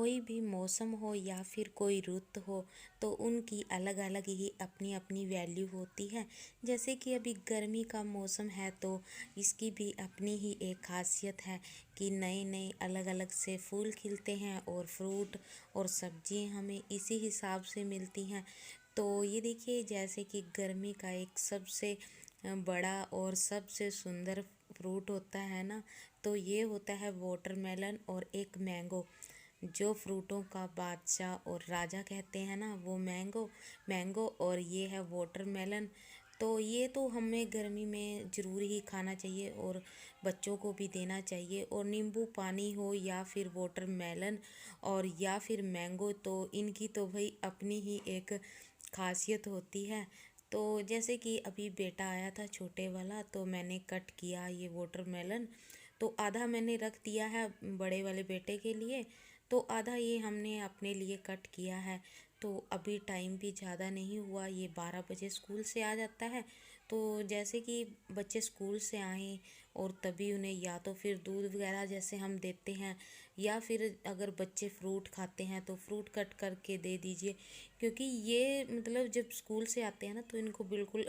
कोई भी मौसम हो या फिर कोई रुत हो तो उनकी अलग अलग ही अपनी अपनी वैल्यू होती है। जैसे कि अभी गर्मी का मौसम है तो इसकी भी अपनी ही एक खासियत है कि नए नए अलग अलग से फूल खिलते हैं और फ्रूट और सब्जियां हमें इसी हिसाब से मिलती हैं। तो ये देखिए जैसे कि गर्मी का एक सबसे बड़ा और सबसे सुंदर फ्रूट होता है ना, तो ये होता है वाटरमेलन और एक मैंगो। जो फ्रूटों का बादशाह और राजा कहते हैं ना, वो मैंगो मैंगो और ये है वाटरमेलन। तो ये तो हमें गर्मी में ज़रूर ही खाना चाहिए और बच्चों को भी देना चाहिए। और नींबू पानी हो या फिर वाटरमेलन और या फिर मैंगो, तो इनकी तो भाई अपनी ही एक खासियत होती है। तो जैसे कि अभी बेटा आया था छोटे वाला, तो मैंने कट किया ये वाटरमेलन। तो आधा मैंने रख दिया है बड़े वाले बेटे के लिए, तो आधा ये हमने अपने लिए कट किया है। तो अभी टाइम भी ज़्यादा नहीं हुआ, ये 12 बजे स्कूल से आ जाता है। तो जैसे कि बच्चे स्कूल से आएँ और तभी उन्हें या तो फिर दूध वगैरह जैसे हम देते हैं, या फिर अगर बच्चे फ्रूट खाते हैं तो फ्रूट कट करके दे दीजिए। क्योंकि ये मतलब जब स्कूल से आते हैं ना तो इनको बिल्कुल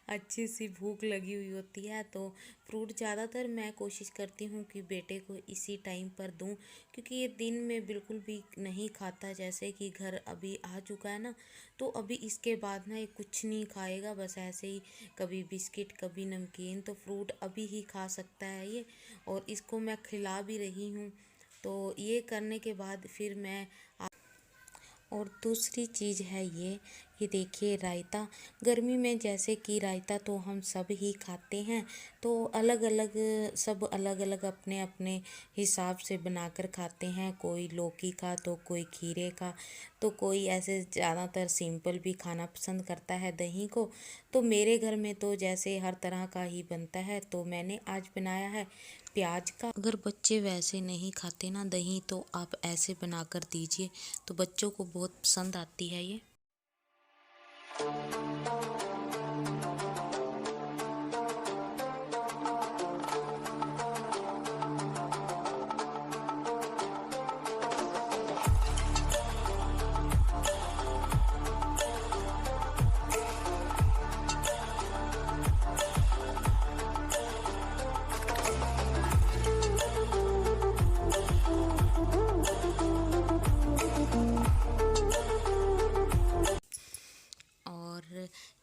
अच्छी सी भूख लगी हुई होती है। तो फ्रूट ज़्यादातर मैं कोशिश करती हूँ कि बेटे को इसी टाइम पर दूँ, क्योंकि ये दिन में बिल्कुल भी नहीं खाता। जैसे कि घर अभी आ चुका है ना, तो अभी इसके बाद ना ये कुछ नहीं खाएगा, बस ऐसे ही कभी बिस्किट कभी नमकीन। तो फ्रूट अभी ही खा सकता है ये, और इसको मैं खिला भी रही हूँ। तो ये करने के बाद फिर मैं और दूसरी चीज़ है ये देखिए रायता। गर्मी में जैसे कि रायता तो हम सब ही खाते हैं, तो अलग अलग सब अलग अलग अपने अपने हिसाब से बनाकर खाते हैं। कोई लौकी का, तो कोई खीरे का, तो कोई ऐसे ज़्यादातर सिंपल भी खाना पसंद करता है दही को। तो मेरे घर में तो जैसे हर तरह का ही बनता है, तो मैंने आज बनाया है प्याज का। अगर बच्चे वैसे नहीं खाते ना दही, तो आप ऐसे बना कर दीजिए, तो बच्चों को बहुत पसंद आती है ये। और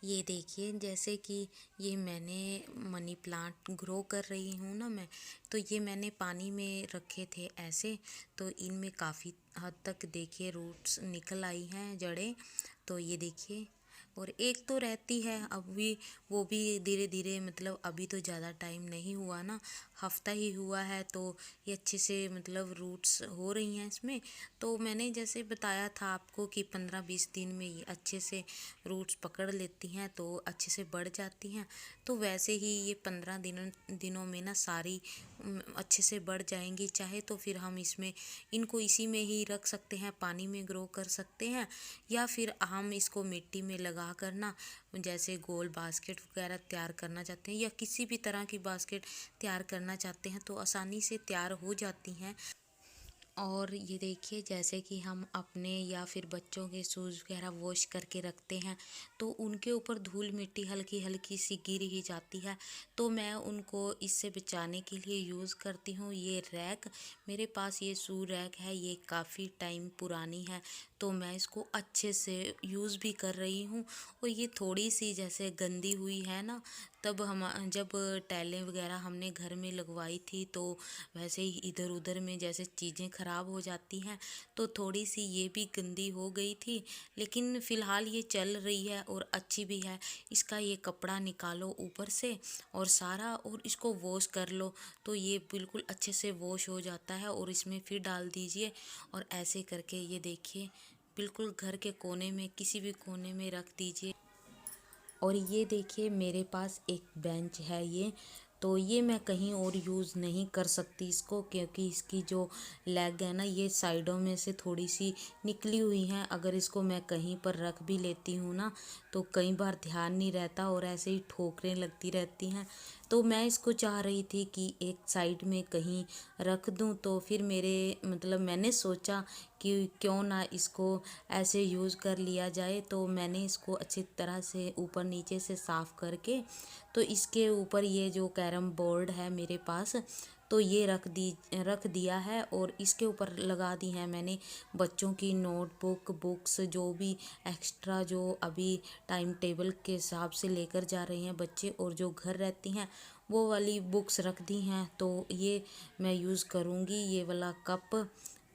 ये देखिए जैसे कि ये मैंने मनी प्लांट ग्रो कर रही हूँ ना मैं, तो ये मैंने पानी में रखे थे ऐसे। तो इनमें काफ़ी हद तक देखिए रूट्स निकल आई हैं, जड़ें। तो ये देखिए, और एक तो रहती है अभी, वो भी धीरे धीरे, मतलब अभी तो ज़्यादा टाइम नहीं हुआ ना, हफ्ता ही हुआ है। तो ये अच्छे से मतलब रूट्स हो रही हैं इसमें। तो मैंने जैसे बताया था आपको कि 15-20 दिन में ये अच्छे से रूट्स पकड़ लेती हैं, तो अच्छे से बढ़ जाती हैं। तो वैसे ही ये 15 दिनों में ना सारी अच्छे से बढ़ जाएंगी। चाहे तो फिर हम इसमें इनको इसी में ही रख सकते हैं, पानी में ग्रो कर सकते हैं, या फिर हम इसको मिट्टी में लगा कर ना, जैसे गोल बास्केट वगैरह तैयार करना चाहते हैं या किसी भी तरह की बास्केट तैयार करना चाहते हैं, तो आसानी से तैयार हो जाती हैं। और ये देखिए जैसे कि हम अपने या फिर बच्चों के शूज़ वगैरह वॉश करके रखते हैं, तो उनके ऊपर धूल मिट्टी हल्की हल्की सी गिर ही जाती है। तो मैं उनको इससे बचाने के लिए यूज़ करती हूँ ये रैक। मेरे पास ये शू रैक है, ये काफ़ी टाइम पुरानी है, तो मैं इसको अच्छे से यूज़ भी कर रही हूँ। और ये थोड़ी सी जैसे गंदी हुई है ना, तब हम जब टाइलें वगैरह हमने घर में लगवाई थी, तो वैसे ही इधर उधर में जैसे चीज़ें ख़राब हो जाती हैं, तो थोड़ी सी ये भी गंदी हो गई थी। लेकिन फ़िलहाल ये चल रही है और अच्छी भी है। इसका ये कपड़ा निकालो ऊपर से और सारा, और इसको वॉश कर लो, तो ये बिल्कुल अच्छे से वॉश हो जाता है। और इसमें फिर डाल दीजिए, और ऐसे करके ये देखिए बिल्कुल घर के कोने में, किसी भी कोने में रख दीजिए। और ये देखिए मेरे पास एक बेंच है ये, तो ये मैं कहीं और यूज़ नहीं कर सकती इसको, क्योंकि इसकी जो लेग है ना, ये साइडों में से थोड़ी सी निकली हुई हैं। अगर इसको मैं कहीं पर रख भी लेती हूँ ना, तो कई बार ध्यान नहीं रहता और ऐसे ही ठोकरें लगती रहती हैं। तो मैं इसको चाह रही थी कि एक साइड में कहीं रख दूँ, तो फिर मेरे मतलब मैंने सोचा कि क्यों ना इसको ऐसे यूज़ कर लिया जाए। तो मैंने इसको अच्छी तरह से ऊपर नीचे से साफ़ करके तो इसके ऊपर ये जो कैरम बोर्ड है मेरे पास, तो ये रख दिया है और इसके ऊपर लगा दी हैं मैंने बच्चों की नोटबुक बुक्स, जो भी एक्स्ट्रा जो अभी टाइम टेबल के हिसाब से लेकर जा रहे हैं बच्चे और जो घर रहती हैं वो वाली बुक्स रख दी हैं। तो ये मैं यूज़ करूँगी ये वाला कप।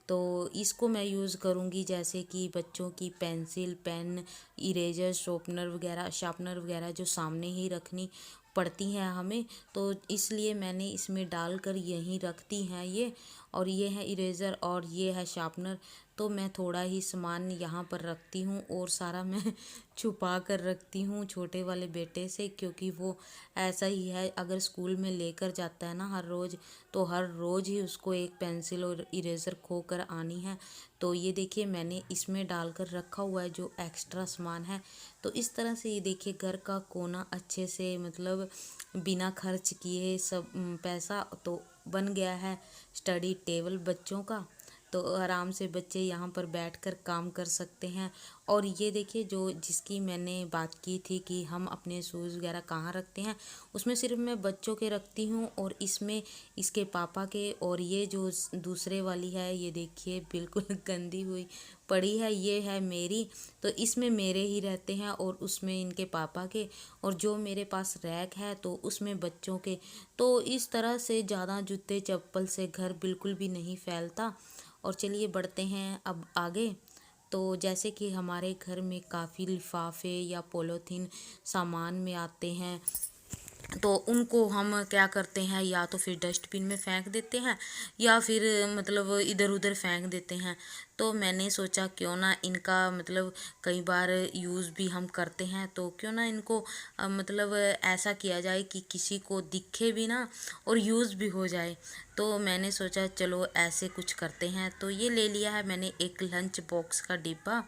तो इसको मैं यूज़ करूँगी जैसे कि बच्चों की पेंसिल पेन इरेजर शार्पनर वगैरह जो सामने ही रखनी पड़ती हैं हमें, तो इसलिए मैंने इसमें डालकर यहीं रख दी हैं ये। और ये है इरेज़र और ये है शार्पनर। तो मैं थोड़ा ही सामान यहाँ पर रखती हूँ और सारा मैं छुपा कर रखती हूँ छोटे वाले बेटे से, क्योंकि वो ऐसा ही है, अगर स्कूल में लेकर जाता है ना हर रोज़, तो हर रोज़ ही उसको एक पेंसिल और इरेज़र खो कर आनी है। तो ये देखिए मैंने इसमें डालकर रखा हुआ है जो एक्स्ट्रा सामान है। तो इस तरह से ये देखिए घर का कोना अच्छे से मतलब बिना खर्च किए सब पैसा तो बन गया है स्टडी टेबल बच्चों का। तो आराम से बच्चे यहाँ पर बैठकर काम कर सकते हैं। और ये देखिए जो जिसकी मैंने बात की थी कि हम अपने शूज़ वगैरह कहाँ रखते हैं, उसमें सिर्फ मैं बच्चों के रखती हूँ और इसमें इसके पापा के। और ये जो दूसरे वाली है ये देखिए बिल्कुल गंदी हुई पड़ी है, ये है मेरी। तो इसमें मेरे ही रहते हैं और उसमें इनके पापा के, और जो मेरे पास रैक है तो उसमें बच्चों के। तो इस तरह से ज़्यादा जूते चप्पल से घर बिल्कुल भी नहीं फैलता। और चलिए बढ़ते हैं अब आगे। तो जैसे कि हमारे घर में काफ़ी लिफाफे या पॉलीथीन सामान में आते हैं, तो उनको हम क्या करते हैं, या तो फिर डस्टबिन में फेंक देते हैं या फिर मतलब इधर उधर फेंक देते हैं। तो मैंने सोचा क्यों ना इनका मतलब कई बार यूज़ भी हम करते हैं, तो क्यों ना इनको मतलब ऐसा किया जाए कि किसी को दिखे भी ना और यूज़ भी हो जाए। तो मैंने सोचा चलो ऐसे कुछ करते हैं। तो ये ले लिया है मैंने एक लंच बॉक्स का डिब्बा।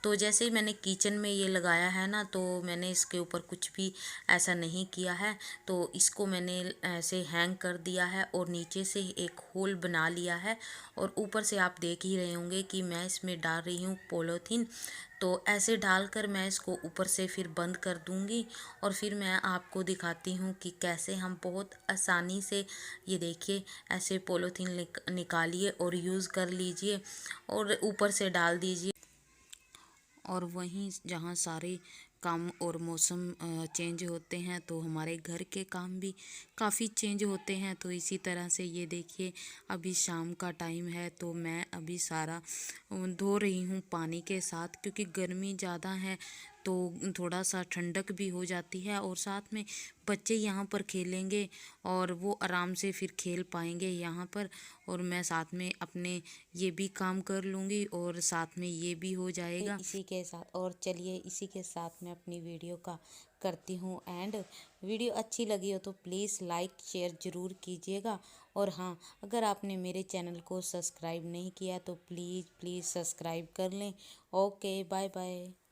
तो जैसे ही मैंने किचन में ये लगाया है ना, तो मैंने इसके ऊपर कुछ भी ऐसा नहीं किया है। तो इसको मैंने ऐसे हैंग कर दिया है और नीचे से एक होल बना लिया है। और ऊपर से आप देख ही रहे होंगे कि मैं इसमें डाल रही हूँ पॉलीथीन। तो ऐसे डालकर मैं इसको ऊपर से फिर बंद कर दूँगी और फिर मैं आपको दिखाती हूँ कि कैसे हम बहुत आसानी से, ये देखिए ऐसे पॉलीथीन निकालिए और यूज़ कर लीजिए और ऊपर से डाल दीजिए। और वहीं जहाँ सारे काम और मौसम चेंज होते हैं तो हमारे घर के काम भी काफ़ी चेंज होते हैं। तो इसी तरह से ये देखिए अभी शाम का टाइम है, तो मैं अभी सारा धो रही हूँ पानी के साथ, क्योंकि गर्मी ज़्यादा है तो थोड़ा सा ठंडक भी हो जाती है। और साथ में बच्चे यहाँ पर खेलेंगे और वो आराम से फिर खेल पाएंगे यहाँ पर, और मैं साथ में अपने ये भी काम कर लूँगी और साथ में ये भी हो जाएगा इसी के साथ। और चलिए इसी के साथ मैं अपनी वीडियो का करती हूँ एंड। वीडियो अच्छी लगी हो तो प्लीज़ लाइक शेयर ज़रूर कीजिएगा। और हाँ, अगर आपने मेरे चैनल को सब्सक्राइब नहीं किया तो प्लीज़ सब्सक्राइब कर लें। Okay, bye bye.